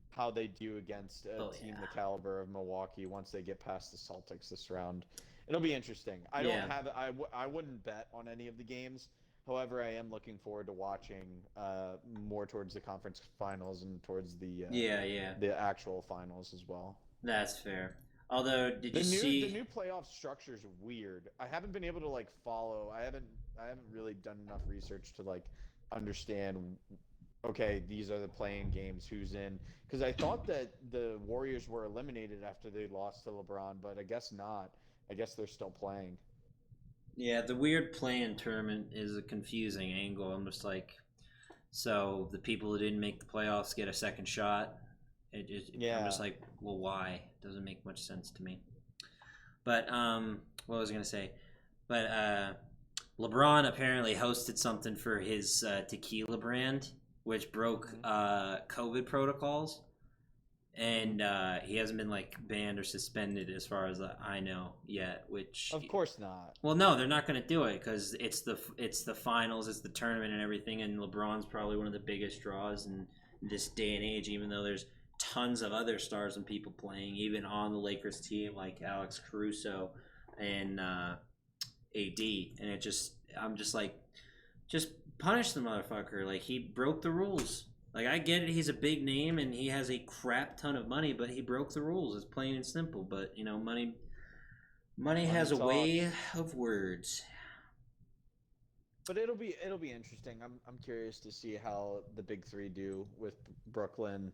Speaker 2: how they do against a
Speaker 1: Oh
Speaker 2: team
Speaker 1: yeah.
Speaker 2: the caliber of Milwaukee once they get past the Celtics this round. It'll be interesting. I don't
Speaker 1: Yeah.
Speaker 2: have I wouldn't bet on any of the games. However, I am looking forward to watching more towards the conference finals and towards
Speaker 1: Yeah, yeah.
Speaker 2: the actual finals as well.
Speaker 1: That's fair. Although, did you
Speaker 2: The
Speaker 1: see?
Speaker 2: new playoff structure is weird. I haven't been able to like follow. I haven't really done enough research to like understand. Okay, these are the playing games. Who's in? Because I thought that the Warriors were eliminated after they lost to LeBron, but I guess not. I guess they're still playing.
Speaker 1: Yeah, the weird play-in tournament is a confusing angle. I'm just like, so the people who didn't make the playoffs get a second shot. I'm
Speaker 2: Yeah.
Speaker 1: just like, well, why? It doesn't make much sense to me. But what was I gonna say? But LeBron apparently hosted something for his tequila brand, which broke COVID protocols, and he hasn't been like banned or suspended as far as I know yet. Which,
Speaker 2: Of course not.
Speaker 1: well, no, they're not going to do it because it's the finals, it's the tournament and everything, and LeBron's probably one of the biggest draws in this day and age. Even though there's tons of other stars and people playing, even on the Lakers team like Alex Caruso and AD, and I'm just like, just punish the motherfucker. Like, he broke the rules. Like, I get it, he's a big name and he has a crap ton of money, but he broke the rules. It's plain and simple. But you know, money
Speaker 2: Money
Speaker 1: has a way
Speaker 2: talks.
Speaker 1: of words.
Speaker 2: But it'll be interesting. I'm curious to see how the big three do with Brooklyn.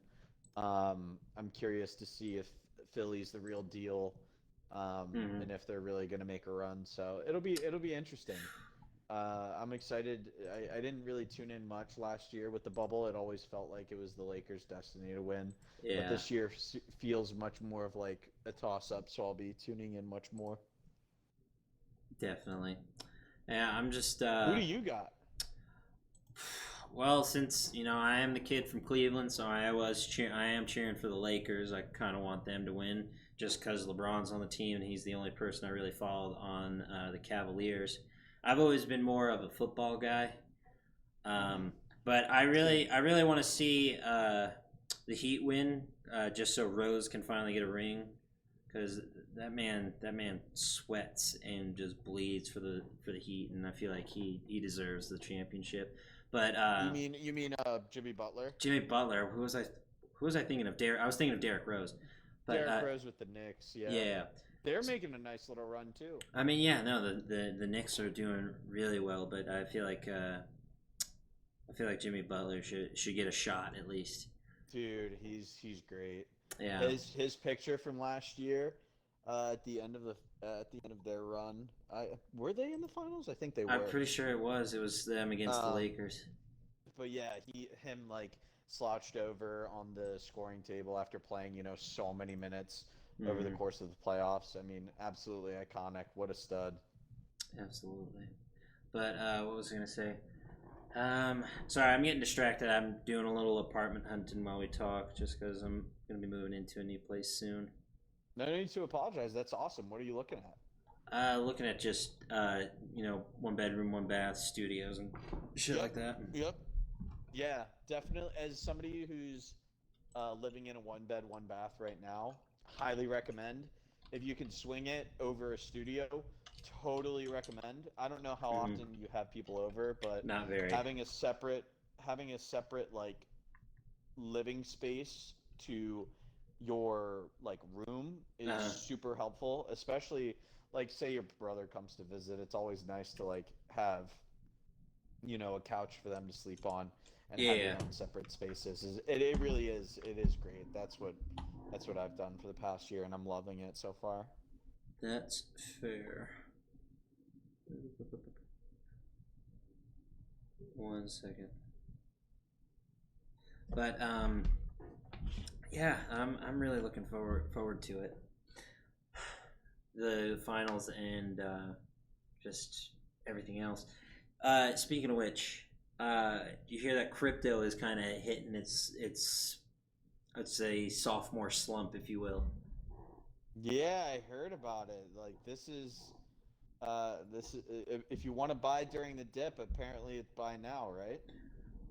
Speaker 2: I'm curious to see if Philly's the real deal,
Speaker 1: Mm-hmm.
Speaker 2: and if they're really going to make a run. So it'll be interesting. I'm excited. I didn't really tune in much last year with the bubble. It always felt like it was the Lakers' destiny to win. But
Speaker 1: Yeah,
Speaker 2: this year feels much more of like a toss-up, so I'll be tuning in much more.
Speaker 1: definitely. Yeah, I'm just
Speaker 2: Who do you got?
Speaker 1: well, since you know I am the kid from Cleveland, so I am cheering for the Lakers. I kind of want them to win just because LeBron's on the team and he's the only person I really followed on the Cavaliers. I've always been more of a football guy,
Speaker 2: Mm-hmm.
Speaker 1: um, but I really want to see the Heat win, just so Rose can finally get a ring, because that man sweats and just bleeds for the Heat, and I feel like he deserves the championship. But
Speaker 2: You mean Jimmy Butler?
Speaker 1: Jimmy Butler, who was I thinking of? I was thinking of Derrick Rose, but
Speaker 2: Derrick Rose with the Knicks, yeah.
Speaker 1: yeah.
Speaker 2: They're making a nice little run too.
Speaker 1: I mean, yeah, no, the Knicks are doing really well, but I feel like Jimmy Butler should get a shot at least.
Speaker 2: Dude, he's great.
Speaker 1: Yeah,
Speaker 2: His picture from last year, at the end of their run. I Were they in the finals? I think they
Speaker 1: I'm
Speaker 2: were.
Speaker 1: pretty sure it was them against the
Speaker 2: Um,
Speaker 1: Lakers.
Speaker 2: but yeah, him like slouched over on the scoring table after playing, so many minutes over the
Speaker 1: Hmm.
Speaker 2: course of the playoffs. I mean, absolutely iconic. What a stud.
Speaker 1: Absolutely. But what was I gonna say? Sorry, I'm getting distracted. I'm doing a little apartment hunting while we talk, just because I'm gonna be moving into a new place soon.
Speaker 2: No need to apologize. That's awesome. What are you looking at?
Speaker 1: Looking at just one bedroom, one bath studios and shit
Speaker 2: Yep.
Speaker 1: like that.
Speaker 2: Yep. Yeah, definitely. As somebody who's living in a one bed, one bath right now, highly recommend. If you can swing it over a studio, totally recommend. I don't know how often you have people over, but
Speaker 1: not very.
Speaker 2: Having a separate like living space to your like room is super helpful, especially like say your brother comes to visit. It's always nice to like have a couch for them to sleep on and have your own separate spaces. It really is, it is great. That's what I've done for the past year, and I'm loving it so far.
Speaker 1: That's fair. 1 second. But yeah, I'm really looking forward to it. The finals and just everything else. Speaking of which, you hear that crypto is kind of hitting its I'd say sophomore slump, if you will.
Speaker 2: Yeah, I heard about it. Like this is if you want to buy during the dip, apparently it's buy now, right?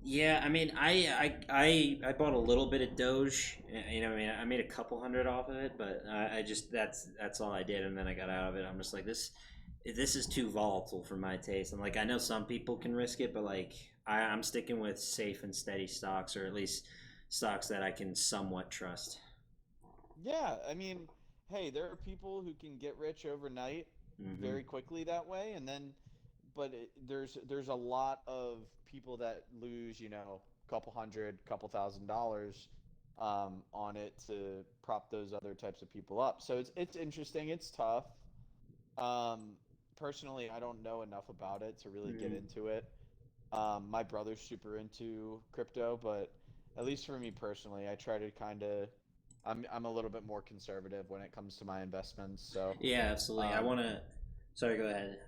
Speaker 1: Yeah, I mean, I bought a little bit of Doge. I mean, I made a couple hundred off of it, but I just that's all I did, and then I got out of it. I'm just like this is too volatile for my taste. And like I know some people can risk it, but like I'm sticking with safe and steady stocks, or at least stocks that I can somewhat trust.
Speaker 2: Yeah, I mean, hey, there are people who can get rich overnight very quickly that way, and then but there's a lot of people that lose, a couple hundred, couple $1,000 on it to prop those other types of people up. So it's interesting. It's tough. Um, Personally, I don't know enough about it to really get into it. My brother's super into crypto, but at least for me personally, I try to kind of I'm a little bit more conservative when it comes to my investments. So
Speaker 1: yeah, absolutely. I want to. Sorry, go ahead.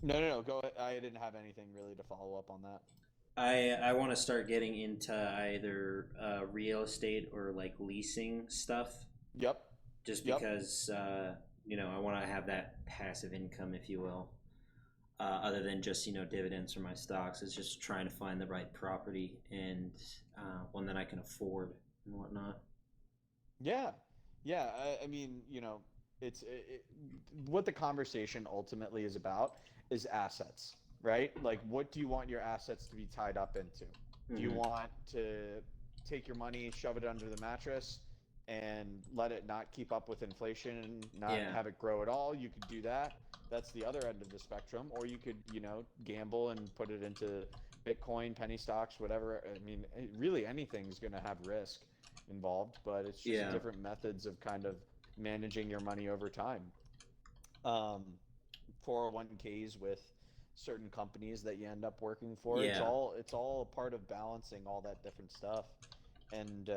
Speaker 2: No, go ahead. I didn't have anything really to follow up on that.
Speaker 1: I want to start getting into either real estate or like leasing stuff.
Speaker 2: Yep.
Speaker 1: Just because I want to have that passive income, if you will, other than just dividends from my stocks. It's just trying to find the right property and one that I can afford and whatnot.
Speaker 2: Yeah, yeah. I mean, what the conversation ultimately is about is assets, right? Like, what do you want your assets to be tied up into? Do you want to take your money, shove it under the mattress, and let it not keep up with inflation and not have it grow at all? You could do that. That's the other end of the spectrum. Or you could, gamble and put it into Bitcoin, penny stocks, whatever. I mean, really anything's going to have risk involved, but it's just different methods of kind of managing your money over time. 401ks with certain companies that you end up working for. It's all a part of balancing all that different stuff. And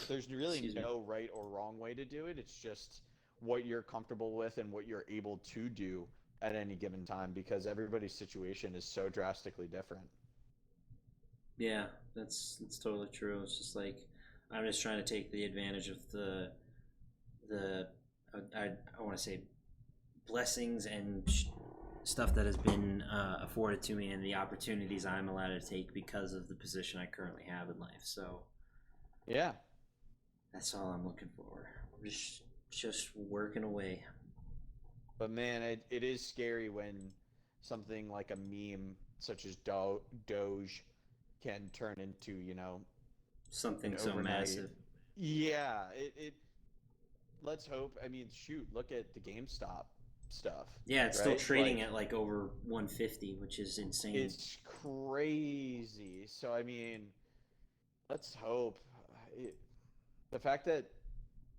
Speaker 2: there's really no right or wrong way to do it. It's just what you're comfortable with and what you're able to do at any given time, because everybody's situation is so drastically different.
Speaker 1: Yeah, that's totally true. It's just like I'm just trying to take the advantage of the I want to say blessings and stuff that has been afforded to me, and the opportunities I'm allowed to take because of the position I currently have in life. So
Speaker 2: yeah,
Speaker 1: that's all I'm looking for. Just working away.
Speaker 2: But man, it is scary when something like a meme such as Doge can turn into,
Speaker 1: something so massive.
Speaker 2: Yeah, it let's hope. I mean, shoot, look at the GameStop stuff.
Speaker 1: Yeah, it's still trading at like over 150, which is insane.
Speaker 2: It's crazy. So I mean, let's hope. The fact that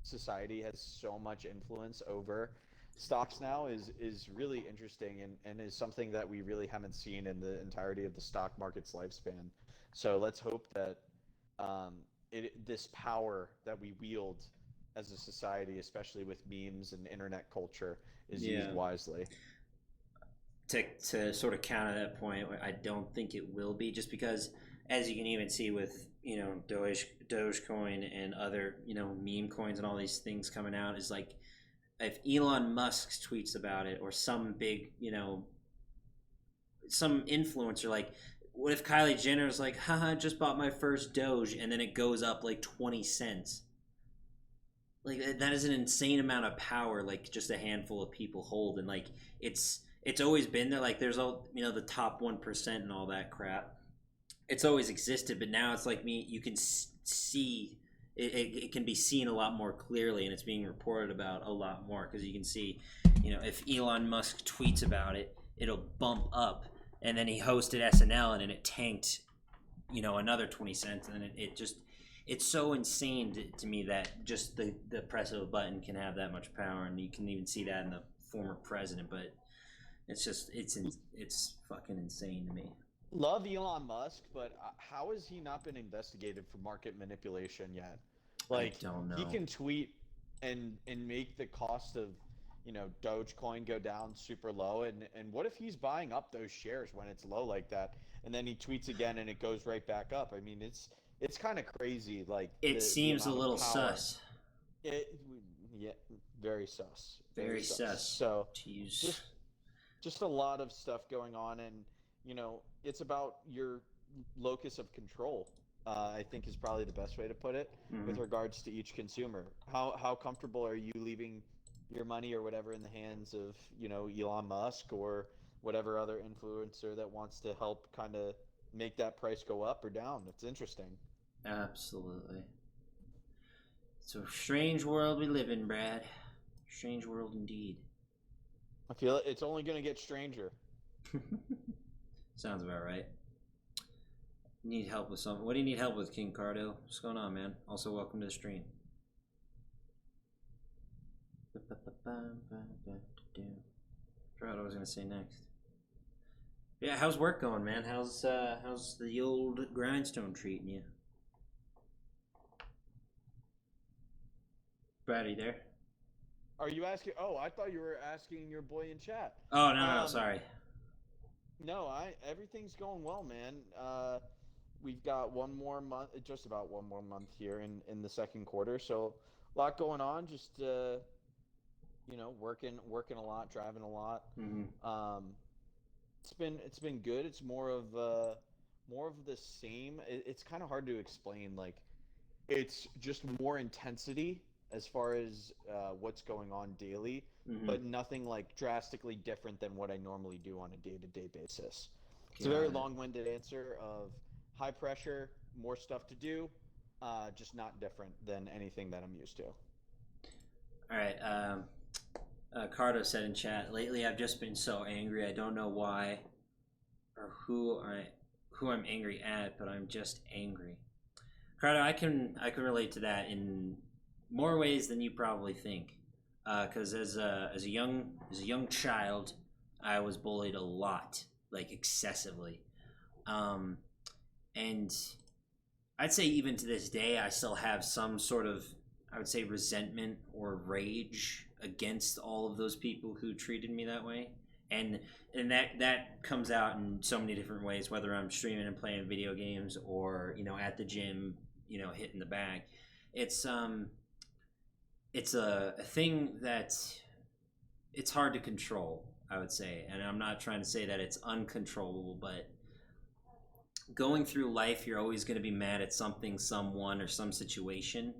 Speaker 2: society has so much influence over stocks now is really interesting, and is something that we really haven't seen in the entirety of the stock market's lifespan. So let's hope that this power that we wield as a society, especially with memes and internet culture, is used wisely.
Speaker 1: To sort of counter that point, I don't think it will be, just because, as you can even see with Dogecoin and other meme coins and all these things coming out, is like if Elon Musk tweets about it, or some big some influencer, like what if Kylie Jenner's like, haha, just bought my first Doge, and then it goes up like 20 cents. like that is an insane amount of power, like just a handful of people hold, and like it's always been there. Like there's all, you know, the top 1% and all that crap. It's always existed, but now it's like you can see it can be seen a lot more clearly, and it's being reported about a lot more because you can see, you know, if Elon Musk tweets about it, it'll bump up, and then he hosted SNL and then it tanked, you know, another 20 cents, and it just, it's so insane to me that just the press of a button can have that much power, and you can even see that in the former president. But it's just it's fucking insane to me.
Speaker 2: Love Elon Musk, but how has he not been investigated for market manipulation yet? Like,
Speaker 1: I don't know.
Speaker 2: he can tweet and make the cost of, you know, Dogecoin go down super low, and what if he's buying up those shares when it's low like that, and then he tweets again and it goes right back up? I mean, it's kind of crazy. Like,
Speaker 1: it seems a little sus.
Speaker 2: Yeah, very sus.
Speaker 1: Very sus.
Speaker 2: So
Speaker 1: to use
Speaker 2: just a lot of stuff going on, and you know, it's about your locus of control. I think is probably the best way to put it with regards to each consumer. How comfortable are you leaving your money or whatever in the hands of, you know, Elon Musk or whatever other influencer that wants to help kind of make that price go up or down? It's interesting.
Speaker 1: Absolutely. It's a strange world we live in, Brad. Strange world indeed.
Speaker 2: I feel it's only going to get stranger.
Speaker 1: Sounds about right. Need help with something? What do you need help with, King Cardo? What's going on, man? Also, welcome to the stream. Forgot what I was gonna say next. Yeah, how's work going, man? How's the old grindstone treating you? Brad, are you there?
Speaker 2: Are you asking? Oh, I thought you were asking your boy in chat.
Speaker 1: Oh no, sorry.
Speaker 2: No, everything's going well, man. We've got one more month, just about one more month here in the second quarter. So a lot going on. Just you know, working a lot, driving a lot. It's been good. It's more of the same. It's kind of hard to explain. Like, it's just more intensity as far as what's going on daily, but nothing like drastically different than what I normally do on a day-to-day basis. It's a very long-winded answer of high pressure, more stuff to do, just not different than anything that I'm used to.
Speaker 1: All right. Cardo said in chat, lately I've just been so angry. I don't know why or who I'm angry at, but I'm just angry. Cardo, I can relate to that in more ways than you probably think. Because as a young child, I was bullied a lot, like excessively. And I'd say even to this day, I still have some sort of, I would say, resentment or rage against all of those people who treated me that way. And that comes out in so many different ways, whether I'm streaming and playing video games or, you know, at the gym, you know, hitting the bag. It's a thing that it's hard to control, I would say. And I'm not trying to say that it's uncontrollable, but going through life, you're always going to be mad at something, someone, or some situation.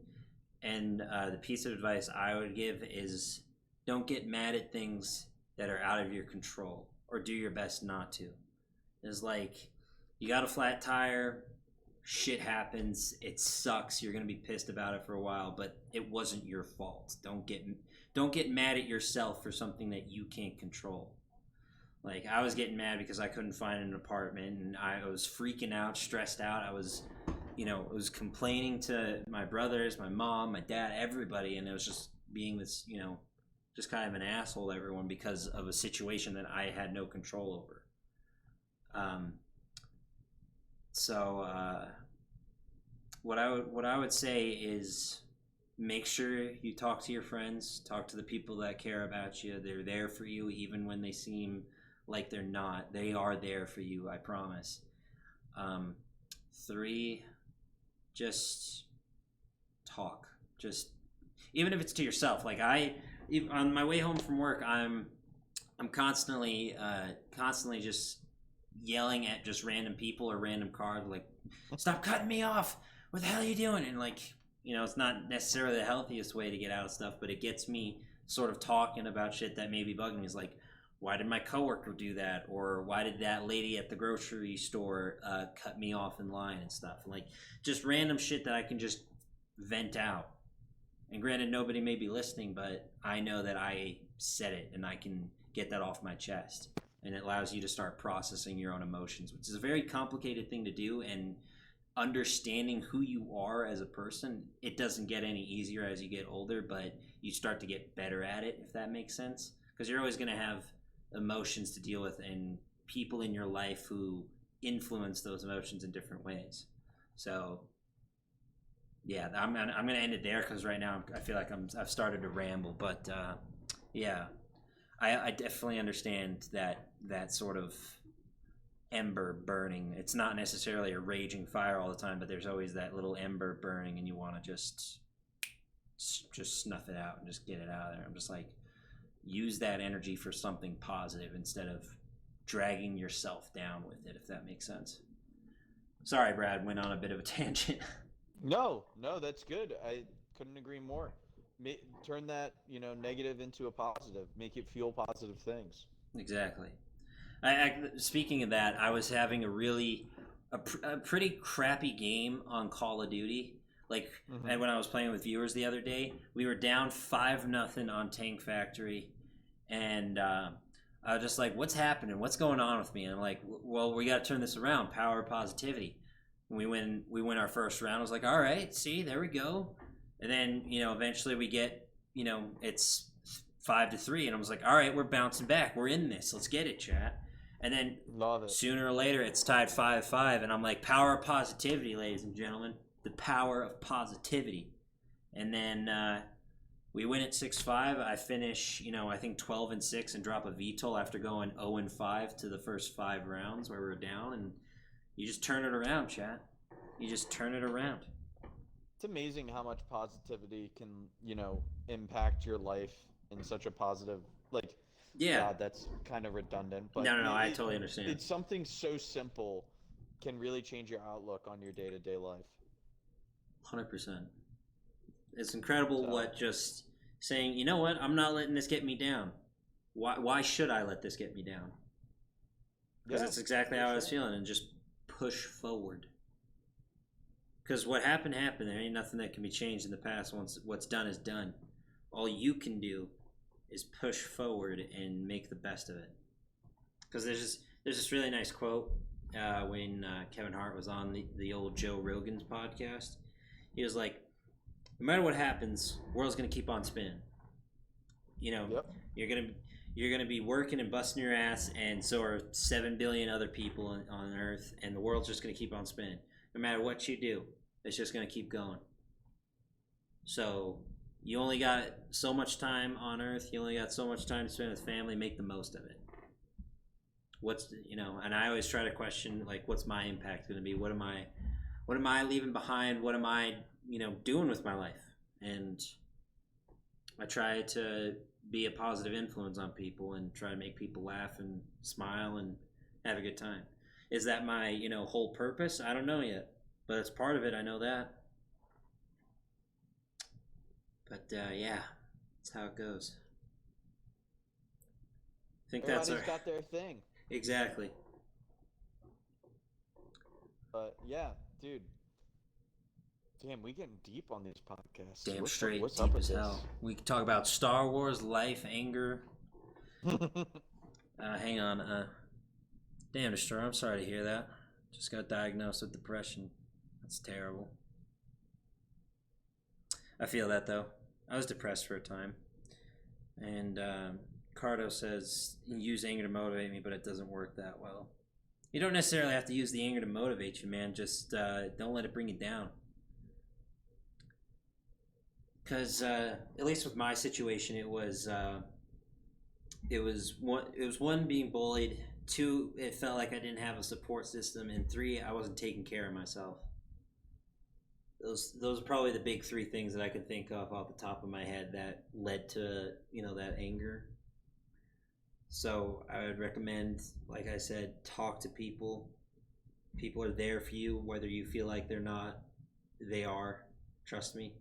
Speaker 1: And the piece of advice I would give is don't get mad at things that are out of your control, or do your best not to. It's like, you got a flat tire, shit happens, it sucks, you're going to be pissed about it for a while, but it wasn't your fault. Don't get mad at yourself for something that you can't control. Like, I was getting mad because I couldn't find an apartment, and I was freaking out, stressed out. I was complaining to my brothers, my mom, my dad, everybody, and it was just being this, you know, just kind of an asshole to everyone because of a situation that I had no control over. What I would say is make sure you talk to your friends, talk to the people that care about you. They're there for you even when they seem like they're not. They are there for you, I promise. 3, just talk. Just, even if it's to yourself. Like, on my way home from work, I'm constantly just yelling at just random people or random cars, like, stop cutting me off. What the hell are you doing? And like, it's not necessarily the healthiest way to get out of stuff, but it gets me sort of talking about shit that may be bugging me. It's like, why did my coworker do that? Or why did that lady at the grocery store cut me off in line and stuff? Like, just random shit that I can just vent out. And granted, nobody may be listening, but I know that I said it and I can get that off my chest. And it allows you to start processing your own emotions, which is a very complicated thing to do. And understanding who you are as a person, it doesn't get any easier as you get older, but you start to get better at it, if that makes sense. Because you're always going to have emotions to deal with and people in your life who influence those emotions in different ways. So yeah, I'm gonna end it there because right now I feel like I've started to ramble, but yeah, I definitely understand that sort of ember burning. It's not necessarily a raging fire all the time, but there's always that little ember burning, and you want to just snuff it out and just get it out of there. I'm just like, use that energy for something positive instead of dragging yourself down with it, if that makes sense. Sorry, Brad, went on a bit of a tangent.
Speaker 2: No, that's good. I couldn't agree more. Turn that, negative into a positive. Make it fuel positive things.
Speaker 1: Exactly. Speaking of that, I was having a pretty crappy game on Call of Duty. Like, and when I was playing with viewers the other day, we were down 5-0 on Tank Factory, and I was just like, "What's happening? What's going on with me?" And I'm like, "Well, we got to turn this around. Power of positivity." We win our first round. I was like, all right, see, there we go. And then, eventually we get, it's 5-3. And I was like, all right, we're bouncing back. We're in this. Let's get it, chat. And then
Speaker 2: love it.
Speaker 1: Sooner or later, it's tied 5-5. And I'm like, power of positivity, ladies and gentlemen. The power of positivity. And then we win at 6-5. I finish, I think 12-6 and drop a VTOL after going 0-5 to the first 5 rounds where we're down. And you just turn it around, chat. You just turn it around.
Speaker 2: It's amazing how much positivity can, impact your life in such a positive,
Speaker 1: yeah.
Speaker 2: God, that's kind of redundant. But
Speaker 1: no, I totally understand.
Speaker 2: It's something so simple can really change your outlook on your day-to-day life.
Speaker 1: 100%. It's incredible what just saying, you know what, I'm not letting this get me down. Why should I let this get me down? Because it's exactly how I was feeling, and just push forward. Because what happened. There ain't nothing that can be changed in the past. Once what's done is done. All you can do is push forward and make the best of it. Because there's this really nice quote when Kevin Hart was on the old Joe Rogan's podcast. He was like, no matter what happens, the world's going to keep on spinning.
Speaker 2: Yep.
Speaker 1: You're gonna be working and busting your ass, and so are 7 billion other people on Earth, and the world's just gonna keep on spinning. No matter what you do, it's just gonna keep going. So you only got so much time on Earth. You only got so much time to spend with family. Make the most of it. And I always try to question, like, what's my impact gonna be? What am I leaving behind? What am I, doing with my life? And I try to be a positive influence on people and try to make people laugh and smile and have a good time. Is that my, whole purpose? I don't know yet, but it's part of it. I know that. But yeah, that's how it goes. I think
Speaker 2: Everybody's got their thing.
Speaker 1: Exactly.
Speaker 2: But yeah, dude. Damn, we getting deep on these podcasts.
Speaker 1: Damn straight, what's deep as hell. We can talk about Star Wars, life, anger. Hang on. Damn, Destroyer, I'm sorry to hear that. Just got diagnosed with depression. That's terrible. I feel that, though. I was depressed for a time. And Cardo says, use anger to motivate me, but it doesn't work that well. You don't necessarily have to use the anger to motivate you, man. Just don't let it bring you down. Because at least with my situation, it was one, being bullied. 2, it felt like I didn't have a support system, and 3, I wasn't taking care of myself. Those are probably the big 3 things that I could think of off the top of my head that led to that anger. So I would recommend, like I said, talk to people. People are there for you, whether you feel like they're not. They are. Trust me.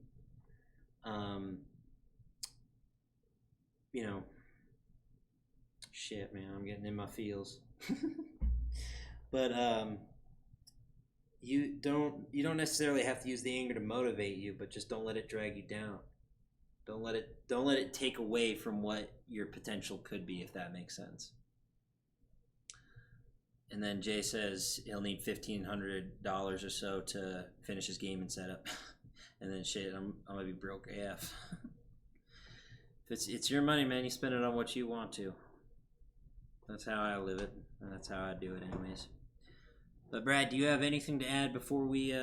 Speaker 1: Shit, man, I'm getting in my feels. But you don't necessarily have to use the anger to motivate you, but just don't let it drag you down. Don't let it take away from what your potential could be, if that makes sense. And then Jay says he'll need $1,500 or so to finish his gaming setup. And then shit, I'm gonna be broke AF. It's your money, man. You spend it on what you want to. That's how I live it. And that's how I do it, anyways. But Brad, do you have anything to add before we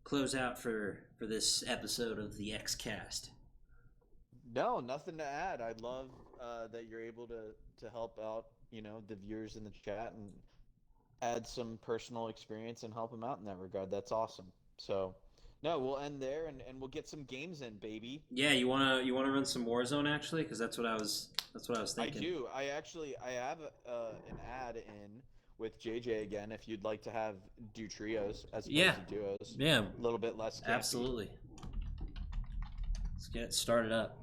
Speaker 1: close out for this episode of the X-Cast?
Speaker 2: No, nothing to add. I love that you're able to help out, the viewers in the chat and add some personal experience and help them out in that regard. That's awesome. So, no, we'll end there and we'll get some games in, baby.
Speaker 1: Yeah, you wanna run some Warzone actually, because that's what I was thinking.
Speaker 2: I do. I have an ad in with JJ again. If you'd like to do trios as opposed to duos,
Speaker 1: yeah,
Speaker 2: a little bit less campy.
Speaker 1: Absolutely. Let's get it started up.